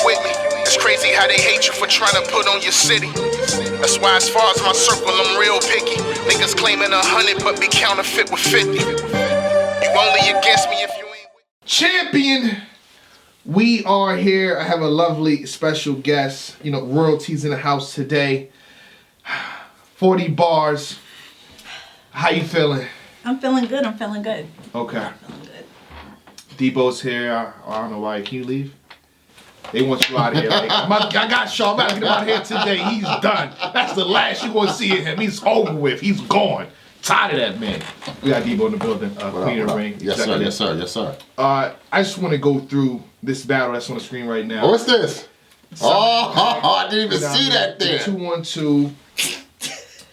with me. It's crazy how they hate you for trying to put on your city. That's why as far as my circle, I'm real picky. Niggas claiming 100 but be counterfeit with 50. You only against me if you ain't with me. Champion, we are here. I have a lovely special guest. You know, royalties in the house today. 40 bars. How you feeling? I'm feeling good. I'm feeling good. Okay. I'm feeling good. Debo's here. I don't know why. Can you leave? They want you out of here. Like, I got Shaw. I'm about to get him out of here today. He's done. That's the last you gonna see of him. He's over with. He's gone. Tired of that man. We got Debo in the building. Queen of the Ring. Yes, sir. Yes, sir. Yes, sir. I just want to go through this battle that's on the screen right now. Oh, what's this? I didn't even see that there. 2-1-2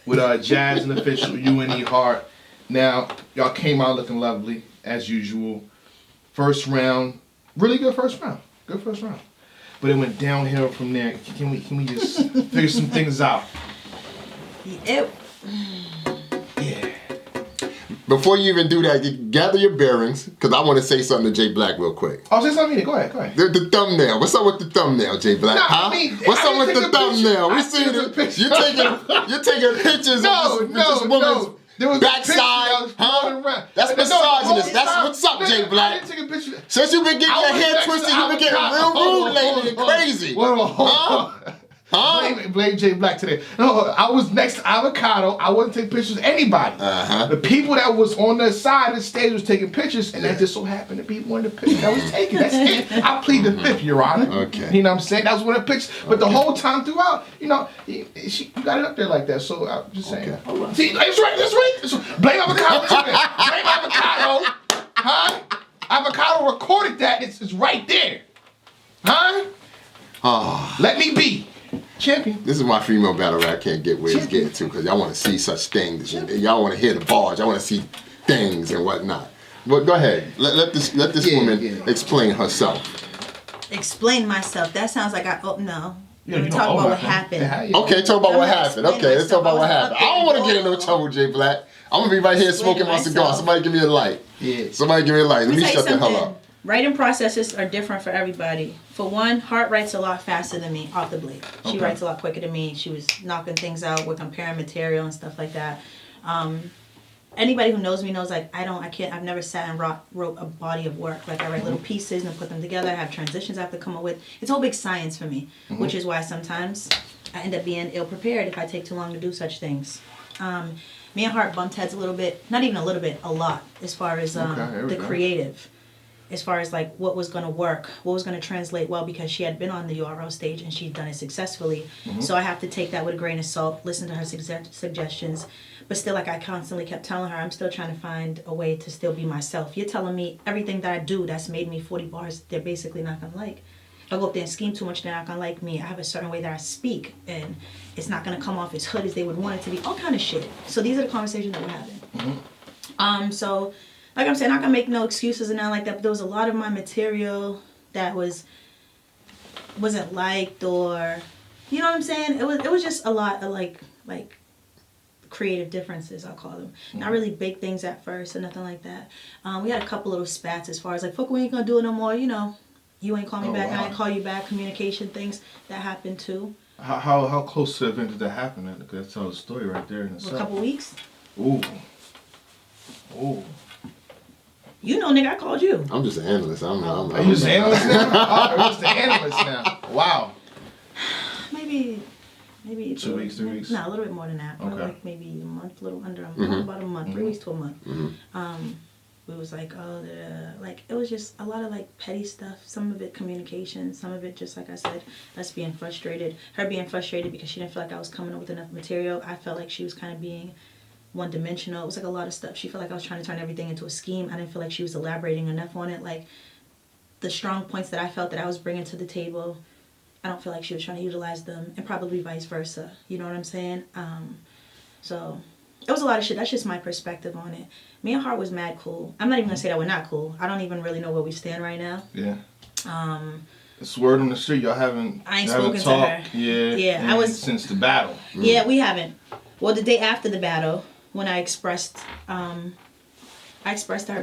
with Jazz and official UNE Hart. Now, y'all came out looking lovely as usual. First round, really good first round. Good first round. But it went downhill from there. Can we just figure some things out? Yeah. Before you even do that, you gather your bearings, because I want to say something to Jayblac real quick. Oh, say something. Go ahead. The thumbnail. What's up with the thumbnail, Jayblac? Nah, What's up with the thumbnail? We see it. You're taking pictures of this woman's backside, huh? That's misogynist. That's what's up, Jayblac. I didn't take a picture. Since you've been getting your hair twisted, you've been getting real rude lately and crazy. Blame Jayblac today. No, I was next to Avocado. I wasn't taking pictures of anybody. The people that was on the side of the stage was taking pictures, and that just so happened to be one of the pictures that was taken. That's it. I plead the fifth, Your Honor. Okay. You know what I'm saying? That was one of the pictures. But the whole time throughout, you know, you got it up there like that. So I'm just saying. Okay. See, it's right. That's right. Blame Avocado. Blame Avocado. Huh? Avocado recorded that. It's right there. Huh? Let me be. Champion. This is my female battle rap can't get where it's getting to, because y'all want to see such things. Y'all want to hear the bars. Y'all want to see things and whatnot. But go ahead. Let this woman explain herself. Explain myself. That sounds like no. Yeah, you talk about what happened. Okay, talk about what happened. Okay, let's talk about what happened. I don't want to get in no trouble, Jayblac. I'm going to be right here smoking my cigar. Somebody give me a light. Yeah. Somebody give me a light. Let me shut the hell up. Writing processes are different for everybody. For one, Hart writes a lot faster than me off the blade. She writes a lot quicker than me. She was knocking things out. We're comparing material and stuff like that. Anybody who knows me knows I've never sat and wrote a body of work. Like I write little pieces and put them together. I have transitions I have to come up with. It's a whole big science for me, which is why sometimes I end up being ill prepared if I take too long to do such things. Me and Hart bumped heads a little bit, not even a little bit, a lot, as far as the creative. As far as like what was going to work, what was going to translate well, because she had been on the URL stage and she'd done it successfully. So I have to take that with a grain of salt, listen to her suggestions. But still, like I constantly kept telling her, I'm still trying to find a way to still be myself. You're telling me everything that I do that's made me 40 bars, they're basically not going to like. If I go up there and scheme too much, they're not going to like me. I have a certain way that I speak, and it's not going to come off as hood as they would want it to be. All kind of shit. So these are the conversations that we're having. So... like I'm saying, I'm not gonna make no excuses and nothing like that, but there was a lot of my material that wasn't liked, or you know what I'm saying? It was just a lot of like creative differences, I'll call them. Not really big things at first or nothing like that. We had a couple little spats as far as like, fuck, we ain't gonna do it no more, you know. You ain't call me back, I ain't call you back, communication things that happened too. How close to the event did that happen? Because that tells a story right there in itself. A couple weeks. Ooh. You know, nigga, I called you. I'm just an analyst. Are you just an analyst now? You're just an analyst now. Wow. Maybe 2 weeks, 3 weeks? No, a little bit more than that. Okay. Like maybe a month, a little under about a month, 3 weeks to a month. We was like, like it was just a lot of like petty stuff. Some of it communication, some of it just like I said, us being frustrated. Her being frustrated because she didn't feel like I was coming up with enough material. I felt like she was kind of being one-dimensional. It was like a lot of stuff. She felt like I was trying to turn everything into a scheme. I didn't feel like she was elaborating enough on it. Like the strong points that I felt that I was bringing to the table, I don't feel like she was trying to utilize them, and probably vice versa. You know what I'm saying? So it was a lot of shit. That's just my perspective on it. Me and Hart was mad cool. I'm not even gonna say that we're not cool. I don't even really know where we stand right now. Yeah. It's word on the street. Y'all haven't. I ain't spoken to her. Yeah. I was since the battle. Yeah, we haven't. Well, the day after the battle, when I expressed to her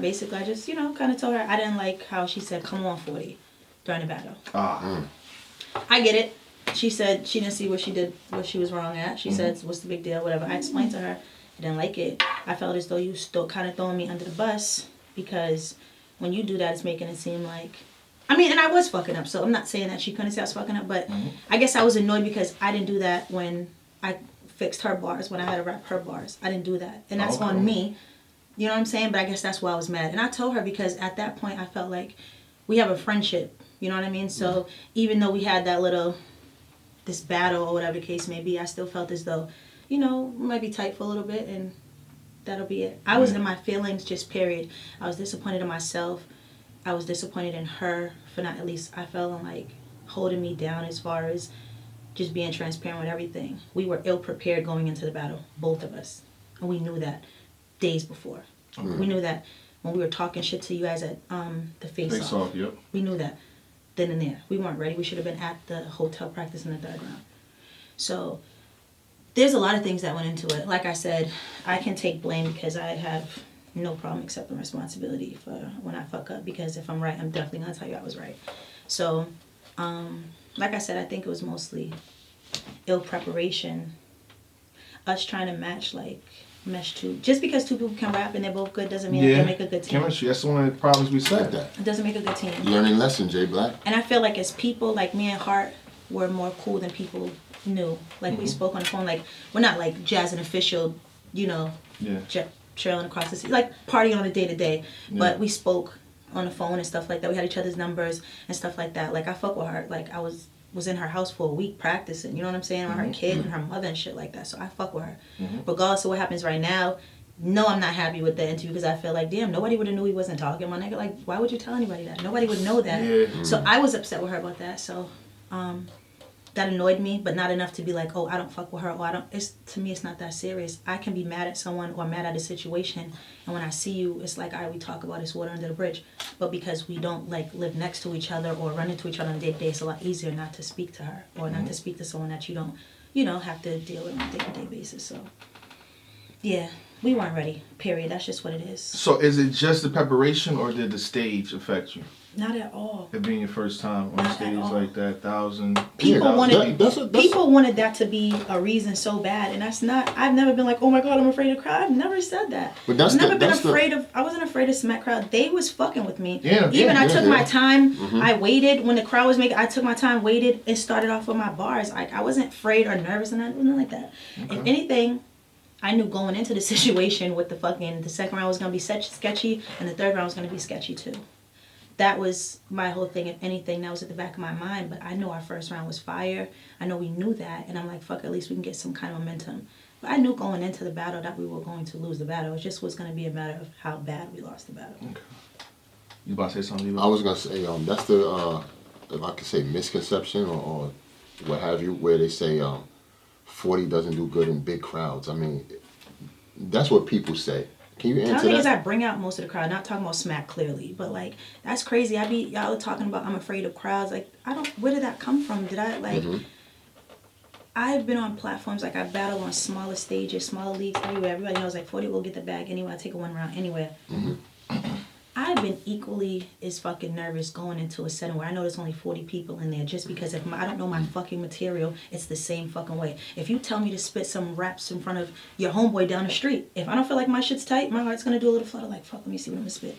basically, I just, kind of told her I didn't like how she said, come on, 40, during the battle. I get it. She said she didn't see what she was wrong at. She said, what's the big deal, whatever. I explained to her, I didn't like it. I felt as though you still kind of throwing me under the bus, because when you do that, it's making it seem like, I mean, and I was fucking up, so I'm not saying that she couldn't say I was fucking up, but I guess I was annoyed because I didn't do that when I fixed her bars, when I had to rap her bars. I didn't do that. And that's on me. You know what I'm saying? But I guess that's why I was mad. And I told her, because at that point, I felt like we have a friendship. You know what I mean? So even though we had that little, this battle or whatever the case may be, I still felt as though, you know, we might be tight for a little bit, and that'll be it. I was in my feelings, just period. I was disappointed in myself. I was disappointed in her for not, at least I felt like, holding me down as far as just being transparent with everything. We were ill prepared going into the battle, both of us. And we knew that days before. We knew that when we were talking shit to you guys at the face-off. Yep. We knew that then and there. We weren't ready. We should have been at the hotel practice in the third round. So there's a lot of things that went into it. Like I said, I can take blame because I have no problem accepting responsibility for when I fuck up, because if I'm right, I'm definitely going to tell you I was right. So, like I said, I think it was mostly ill preparation. Us trying to match, like, mesh two. Just because two people can rap and they're both good doesn't mean they make a good team. Chemistry, that's one of the problems we said. It doesn't make a good team. Learning lesson, Jayblac. And I feel like as people, like me and Hart were more cool than people knew. Like we spoke on the phone, like we're not like Jazz and Official, you know, trailing across the sea, like partying on a day-to-day. But we spoke on the phone and stuff like that. We had each other's numbers and stuff like that. Like I fuck with her. Like I was in her house for a week practicing, you know what I'm saying, with her kid and her mother and shit like that. So I fuck with her. Regardless of what happens right now, no, I'm not happy with the interview, because I feel like, damn, nobody would have knew he wasn't talking, my nigga. Like, why would you tell anybody that? Nobody would know that. So I was upset with her about that. So that annoyed me, but not enough to be like, oh, I don't fuck with her, or I don't. It's, to me, it's not that serious. I can be mad at someone or mad at a situation, and when I see you, it's like, all right, we talk about this water under the bridge. But because we don't like live next to each other or run into each other on a day-to-day, it's a lot easier not to speak to her or not to speak to someone that you don't, you know, have to deal with on a day-to-day basis. So yeah, we weren't ready, period. That's just what it is. So is it just the preparation, or did the stage affect you? Not at all. It being your first time on stage like that, 1,000 people wanted that's people wanted that to be a reason so bad, and that's not. I've never been like, oh my god, I'm afraid to cry. I've never said that. But that's I've never been afraid of. I wasn't afraid of smack crowd. They was fucking with me. I took my time. I waited when the crowd was making. I took my time, waited, and started off with my bars. Like I wasn't afraid or nervous, and nothing like that. If anything, I knew going into the situation with the second round was gonna be sketchy, and the third round was gonna be sketchy too. That was my whole thing. If anything, that was at the back of my mind. But I know our first round was fire. I know we knew that. And I'm like, fuck, at least we can get some kind of momentum. But I knew going into the battle that we were going to lose the battle. It just was going to be a matter of how bad we lost the battle. Okay. You about to say something? I was going to say, that's the, if I could say, misconception or what have you, where they say 40 doesn't do good in big crowds. I mean, that's what people say. Can you answer that? The thing is, I bring out most of the crowd. Not talking about smack clearly, but like that's crazy. Y'all talking about I'm afraid of crowds. Like where did that come from? Did I like? I've been on platforms, like I battle on smaller stages, smaller leagues, everywhere. Everybody knows like 40 will get the bag anywhere. I take a one round anywhere. I've been equally as fucking nervous going into a setting where I know there's only 40 people in there, just because if I don't know my fucking material, it's the same fucking way. If you tell me to spit some raps in front of your homeboy down the street, if I don't feel like my shit's tight, my heart's gonna do a little flutter like, fuck, let me see what I'm gonna spit.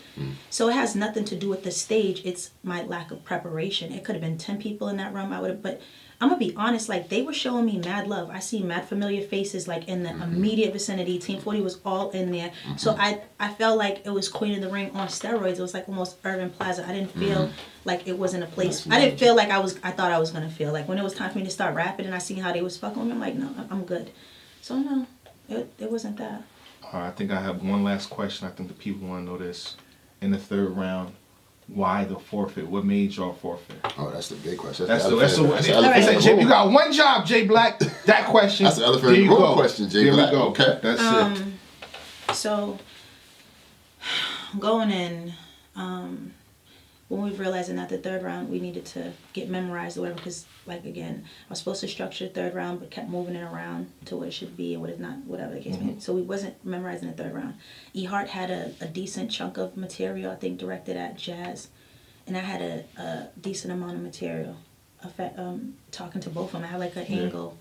So it has nothing to do with the stage, it's my lack of preparation. It could have been 10 people in that room, but I'm gonna be honest, like they were showing me mad love. I see mad familiar faces like in the immediate vicinity. Team 40 was all in there. So I felt like it was Queen of the Ring on steroids. It was like almost Urban Plaza. I didn't feel like it wasn't a place. I didn't feel like I thought I was gonna feel. Like when it was time for me to start rapping and I seen how they was fucking with me, I'm like, no, I'm good. So no, it wasn't that. All right, I think I have one last question. I think the people want to know this. In the third round, why the forfeit? What made y'all forfeit? Oh, that's the big question. That's the elephant. You got one job, Jayblac. That question. That's the elephant in the room question, Jayblac. There we go. Okay. That's it. So going in, when we realized in that the third round we needed to get memorized or whatever, because like again, I was supposed to structure the third round but kept moving it around to what it should be and what it's not, whatever the case may be. So we wasn't memorizing the third round. E-Hart had a decent chunk of material, I think directed at Jazz, and I had a decent amount of material. talking to both of them. I had like an angle,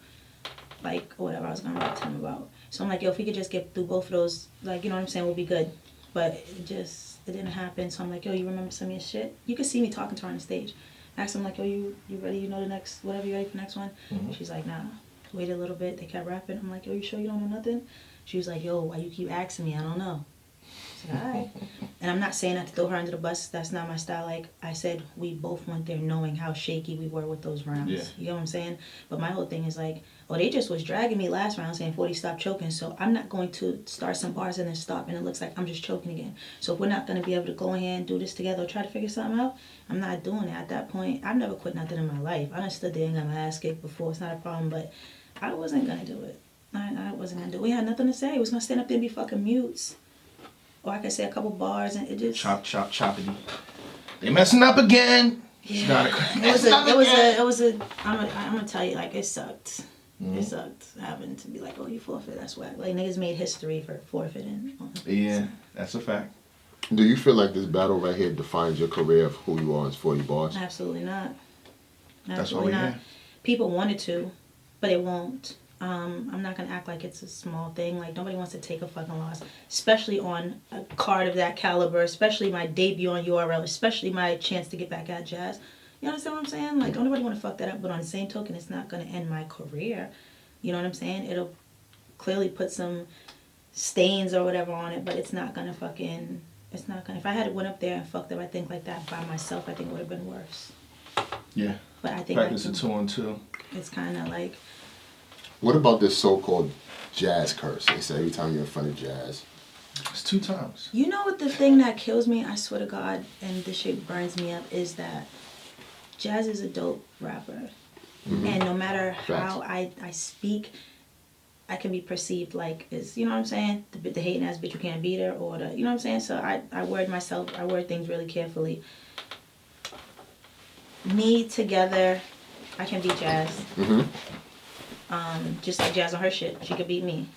like whatever I was gonna write to him about. So I'm like, yo, if we could just get through both of those, like, you know what I'm saying, we'll be good. But it didn't happen. So I'm like, yo, you remember some of your shit? You could see me talking to her on the stage. I asked him like, yo, you ready? You know the next, whatever, you ready for the next one? She's like, nah. Waited a little bit. They kept rapping. I'm like, yo, you sure you don't know nothing? She was like, yo, why you keep asking me? I don't know. I said, all right. And I'm not saying that to throw her under the bus. That's not my style. Like I said, we both went there knowing how shaky we were with those rounds. Yeah. You know what I'm saying? But my whole thing is like, oh, they just was dragging me last round saying 40 stop choking. So I'm not going to start some bars and then stop and it looks like I'm just choking again. So if we're not going to be able to go in here and do this together or try to figure something out, I'm not doing it. At that point, I've never quit nothing in my life. I done stood there and got my ass kicked before. It's not a problem, but I wasn't going to do it. I wasn't going to do it. We had nothing to say. We was going to stand up there and be fucking mutes. Or I could say a couple bars and it just... Chop, choppity. They messing up again. Yeah. It was a, I'm going to tell you, like, it sucked. It sucked having to be like, oh, you forfeit, that's whack. Like, niggas made history for forfeiting. Yeah, that's a fact. Do you feel like this battle right here defines your career of who you are as 40 Bars? Absolutely not. That's why we're here. People wanted to, but it won't. I'm not going to act like it's a small thing. Like, nobody wants to take a fucking loss, especially on a card of that caliber, especially my debut on URL, especially my chance to get back at Jazz. You understand what I'm saying? Like, don't nobody want to fuck that up, but on the same token, it's not going to end my career. You know what I'm saying? It'll clearly put some stains or whatever on it, but it's not going to fucking... It's not going to... If I had went up there and fucked up, I think, like that by myself, I think it would have been worse. Yeah. But I think... Practice a 2-on-2. It's kind of like... What about this so-called Jazz curse? They say every time you're in front of Jazz. It's 2 times. You know what the thing that kills me, I swear to God, and this shit burns me up, is that Jazz is a dope rapper. And no matter how I speak, I can be perceived like, is, you know what I'm saying? The hating ass bitch, you can't beat her, or the, you know what I'm saying? So I word things really carefully. Me together, I can beat Jazz. Just like Jazz on her shit, she could beat me.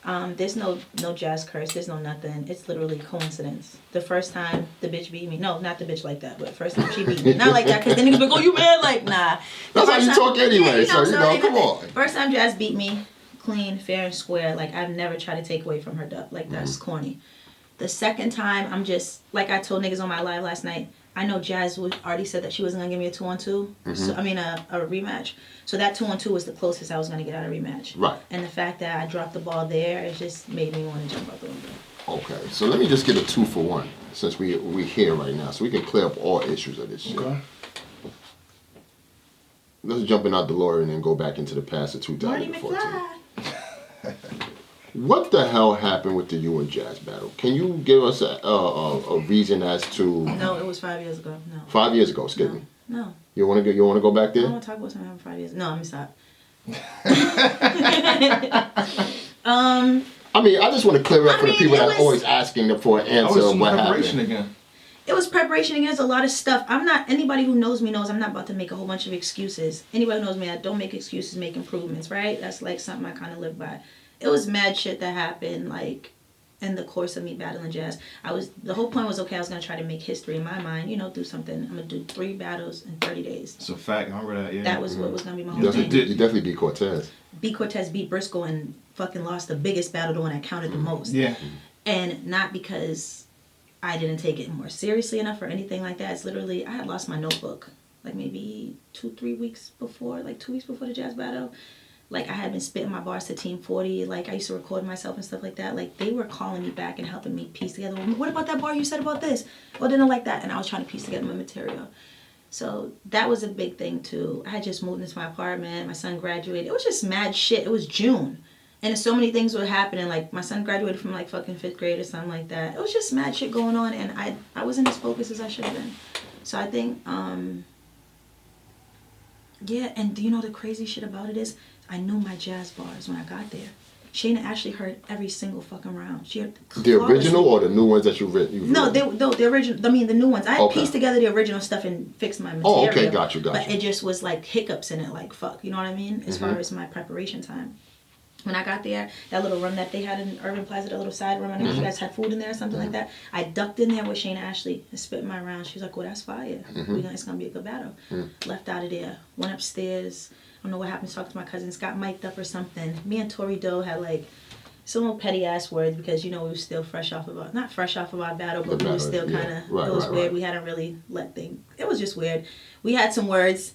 There's no Jazz curse, there's no nothing. It's literally coincidence. The first time the bitch beat me, no, not the bitch like that, but first time she beat me. Not like that, because then niggas be like, oh, you mad? Like, nah. That's how you talk anyway, so you know, come on. First time Jazz beat me, clean, fair and square. Like, I've never tried to take away from her dub. Like, that's corny. The second time, I'm just, like I told niggas on my live last night, I know Jazz already said that she wasn't going to give me a 2-on-2. So, I mean, a rematch. So that 2-on-2 was the closest I was going to get out of rematch. Right. And the fact that I dropped the ball there, it just made me want to jump out the window. Okay, so let me just get a 2-for-1 since we here right now, so we can clear up all issues of this shit. Okay. Let's jump in our DeLorean and go back into the past of Marty 2014. McFly. What the hell happened with the you and Jazz battle? Can you give us a reason as to? No, it was 5 years ago. No. 5 years ago, excuse me. No. You want to go back I there? don't want to talk about something that happened 5 years. No, let me stop. I mean, I just want to clear up for the people that it are always asking for an I answer was of some what preparation happened. again. It was preparation against a lot of stuff. Anybody who knows me knows I'm not about to make a whole bunch of excuses. Anybody who knows me, I don't make excuses, make improvements, right? That's like something I kind of live by. It was mad shit that happened, like, in the course of me battling Jazz. The whole point was, okay, I was going to try to make history in my mind, do something. I'm going to do 3 battles in 30 days. It's a fact, I remember that, yeah. That was what was going to be my You whole thing. definitely beat Cortez. B. Cortez beat Briscoe and fucking lost the biggest battle, the one that counted the most. Yeah. And not because I didn't take it more seriously enough or anything like that. It's literally, I had lost my notebook like maybe 2-3 weeks before, like 2 weeks before the Jazz battle. Like, I had been spitting my bars to Team 40. Like, I used to record myself and stuff like that. Like, they were calling me back and helping me piece together. What about that bar you said about this? Well, didn't like that. And I was trying to piece together my material. So that was a big thing, too. I had just moved into my apartment. My son graduated. It was just mad shit. It was June. And so many things were happening. Like, my son graduated from, like, fucking 5th grade or something like that. It was just mad shit going on. And I wasn't as focused as I should have been. So I think, yeah. And do you know the crazy shit about it is? I knew my Jazz bars when I got there. Shayna actually heard every single fucking round. She heard the original or the new ones that you've written? No, the original. I mean, the new ones. I pieced together the original stuff and fixed my material. Oh, okay, got you. But it just was like hiccups in it, like fuck. You know what I mean? As far as my preparation time. When I got there, that little room that they had in Urban Plaza, the little side room, I know you guys had food in there or something like that. I ducked in there with Shayna Ashley and spit my round. She was like, well, that's fire. It's going to be a good battle. Left out of there. Went upstairs. I don't know what happened. Talked to my cousins. Got mic'd up or something. Me and Tori Doe had like some little petty ass words because, you know, we were still fresh off of our, not fresh off of our battle, but we were still kind of, it was weird. We hadn't really let things, it was just weird. We had some words.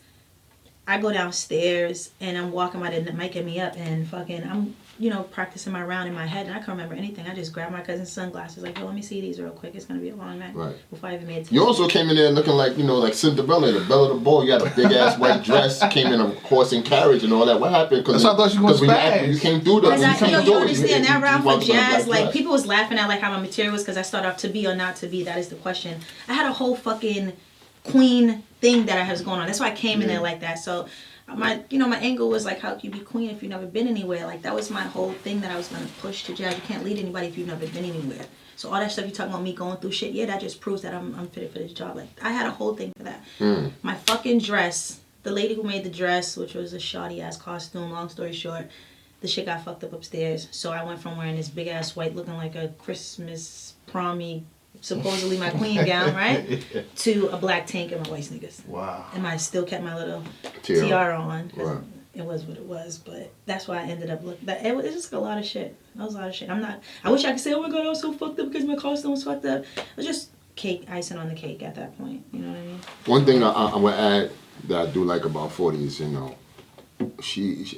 I go downstairs and I'm walking by the mic at me up and fucking, I'm, you know, practicing my round in my head and I can't remember anything. I just grabbed my cousin's sunglasses, like, yo, let me see these real quick. It's going to be a long night. Right. Before I even made it. You also came in there looking like, you know, like Cinderella, the belle of the ball. You had a big ass white dress, came in a horse and carriage and all that. What happened? That's why I thought you was fast. You came through the. You understand that round for jazz, like people was laughing at like how my material was because I started off to be or not to be. That is the question. I had a whole fucking queen thing that I was going on. That's why I came in there like that. So my angle was like, how can you be queen if you've never been anywhere? Like that was my whole thing that I was gonna push to jazz. You can't lead anybody if you've never been anywhere. So all that stuff you talking about me going through shit, yeah, that just proves that I'm fitted for this job. Like I had a whole thing for that. My fucking dress, the lady who made the dress, which was a shoddy ass costume, long story short, the shit got fucked up upstairs. So I went from wearing this big ass white looking like a Christmas promy, supposedly my queen gown, right? To a black tank and my white sneakers. Wow. And I still kept my little tiara on. Right. It was what it was, but that's why I ended up looking. It was just a lot of shit. That was a lot of shit. I wish I could say, oh my god, I was so fucked up because my costume was fucked up. It was just cake, icing on the cake at that point. You know what I mean? One thing I would add that I do like about 40 is, you know, she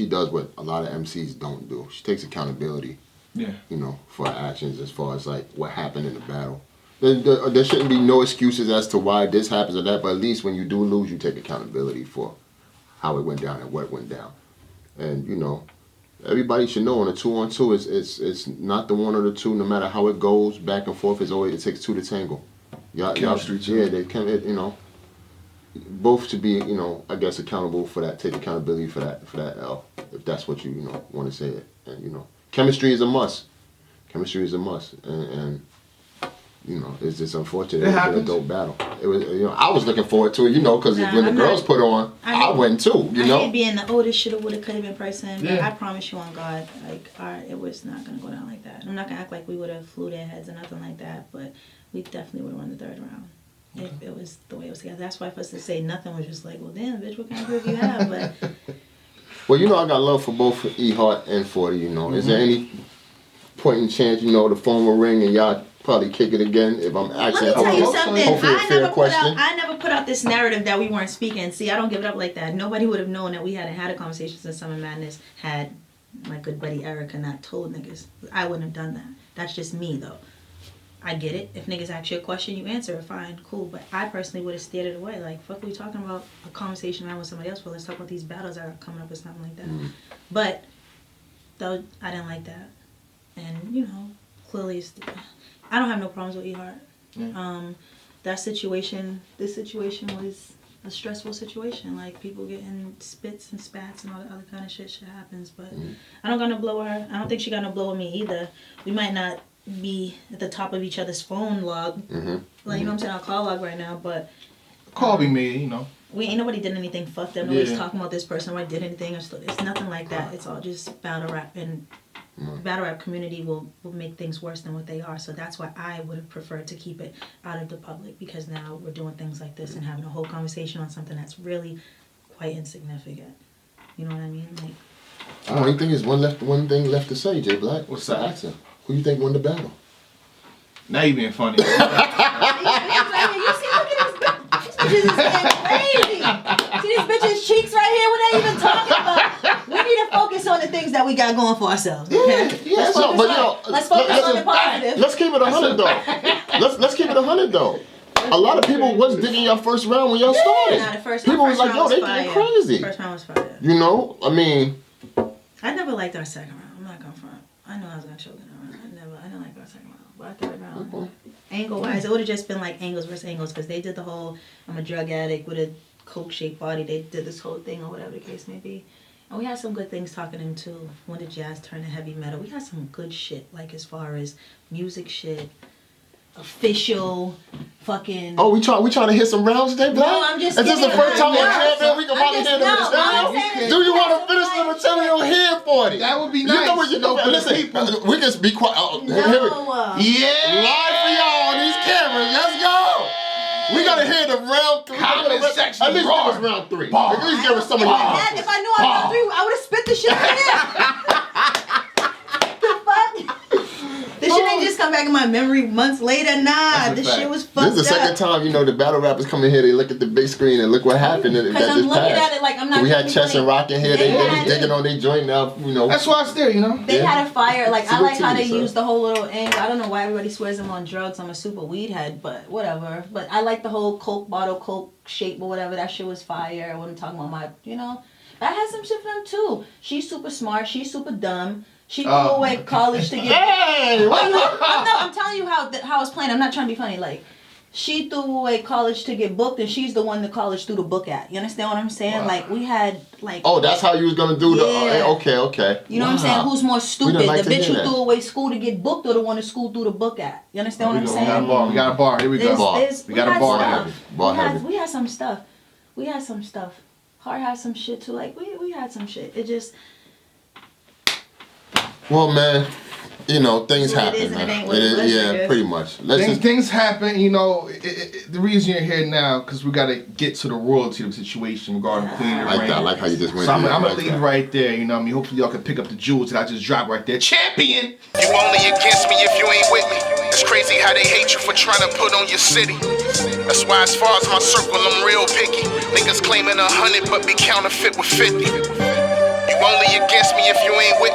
does what a lot of MCs don't do. She takes accountability. Yeah. You know, for her actions as far as like what happened in the battle. There shouldn't be no excuses as to why this happens or that, but at least when you do lose, you take accountability for how it went down and what went down. And you know, everybody should know on a 2-on-2, it's not the one or the two. No matter how it goes back and forth, it takes two to tangle. Y'all, they can, you know, both to be, you know, I guess accountable for that. Take accountability for that L, if that's what you know want to say it. And you know, chemistry is a must. Chemistry is a must, and you know, it's just unfortunate. It was a dope battle. It was, you know, I was looking forward to it, you know, because when the girls put on, I went too, you know. I hate being the oldest shoulda, woulda, coulda been person, but I promise you on God, like, it was not gonna go down like that. I'm not gonna act like we would have flew their heads or nothing like that, but we definitely would have won the third round. If it was the way it was together. That's why for us to say nothing was just like, well, damn, bitch, what kind of proof you have? But well, you know, I got love for both E-Heart and 40. You know, is there any point in chance, you know, the phone will ring and y'all probably kick it again if I'm asking? Let me tell you something. I never put out this narrative that we weren't speaking. See, I don't give it up like that. Nobody would have known that we hadn't had a conversation since Summer Madness had my good buddy Erica not told niggas. I wouldn't have done that. That's just me, though. I get it. If niggas ask you a question, you answer it. Fine, cool. But I personally would have steered it away. Like, fuck, we talking about a conversation around with somebody else. Well, let's talk about these battles that are coming up or something like that. But though I didn't like that, and you know, clearly, I don't have no problems with E-Heart. This situation was a stressful situation. Like people getting spits and spats and all that other kind of shit happens. But I don't got no blow her. I don't think she got no blow with me either. We might not be at the top of each other's phone log. Like, you know what I'm saying? Our call log right now, but call be me, you know. We ain't nobody did anything fucked up. Nobody's talking about this person or did anything. It's nothing like that. It's all just battle rap, and battle rap community will make things worse than what they are. So that's why I would have preferred to keep it out of the public, because now we're doing things like this and having a whole conversation on something that's really quite insignificant. You know what I mean? Like, the only thing is one thing left to say, Jayblac. What's that? Accent. Who you think won the battle? Now you being funny. you see, look at these bitches is getting crazy. See these bitches' cheeks right here? What they even talking about? We need to focus on the things that we got going for ourselves. Okay? Let's focus on the positive. Let's keep it 100 though. Let's keep it 100 though. A lot of people was digging your first round when y'all started. Nah, the first people was like, yo, they getting crazy. First round was fire. You know, I mean, I never liked our second round. I'm not gonna front. I know I was gonna choke in that round. I didn't like our second round. But our third round, angle-wise, it would have just been like angles versus angles, because they did the whole, I'm a drug addict with a coke-shaped body. They did this whole thing or whatever the case may be. And we had some good things talking to them too. When did jazz turn to heavy metal? We had some good shit, like as far as music shit, official, fucking. Oh, we trying to hit some rounds today, Black? No, I'm just. Is this the first time we're champion? We can probably hear the material. Do you want to finish the material here 40. That would be You know nice, what you you know, know? for the Listen, people. we just be quiet. Oh, here we go. Yeah. Live for y'all on these cameras. Let's go. We gotta hear the round 3. Comment section At least give us roar. round 3. Bar. At least give us some of If your I answers. if I knew I got 3, I would have spit the shit in there. The fuck? This shit ain't just come back in my memory months later. Nah, That's a this fact. shit was fucked This is the second up. time, you know, the battle rappers come in here, they look at the big screen and look what happened. That Because I'm just looking passed. at it like I'm not We trying had to be Chess and funny. Rock in here, they They was had- digging on their joint now, you know. That's why it's there, you know. They Yeah. had a fire. Like, I Salute like to how you, they sir. use the whole little angle. I don't know why everybody swears I'm on drugs. I'm a super weed head, but whatever. But I like the whole Coke bottle, Coke shape or whatever. That shit was fire. I wasn't talking about my, you know. But I had some shit for them too. She's super smart. She's super dumb. She threw away college to get. Hey! I'm telling you how it's playing. I'm not trying to be funny. Like, she threw away college to get booked, and she's the one the college threw the book at. You understand what I'm saying? Wow. Like, we had like. Oh, that's how you was gonna do the. Yeah. Okay. You know what I'm saying? Wow. Who's more stupid? We'd like The to bitch hear who that. threw away school to get booked, or the one the school threw the book at? You understand what I'm We got a saying? bar. We got a bar. Here we go. Bar. We got a bar heavy. Bar heavy. We had some stuff. We had some stuff. Hard had some shit too. Like we had some shit. It just. Well, man, you know, things It's what it happen, is and man. it ain't what it was, Yeah, nigga. pretty much. Let's just. Things happen, you know. The reason you're here now, because we got to get to the royalty of the situation regarding Queen of the Like Rain. that, I like how you just went So I'm there. gonna Like leave that. right there, you know what I mean? Hopefully y'all can pick up the jewels that I just dropped right there. Champion! You only against me if you ain't with me. It's crazy how they hate you for trying to put on your city. That's why as far as my circle, I'm real picky. Niggas claiming 100 but be counterfeit with 50. You only against me if you ain't with me.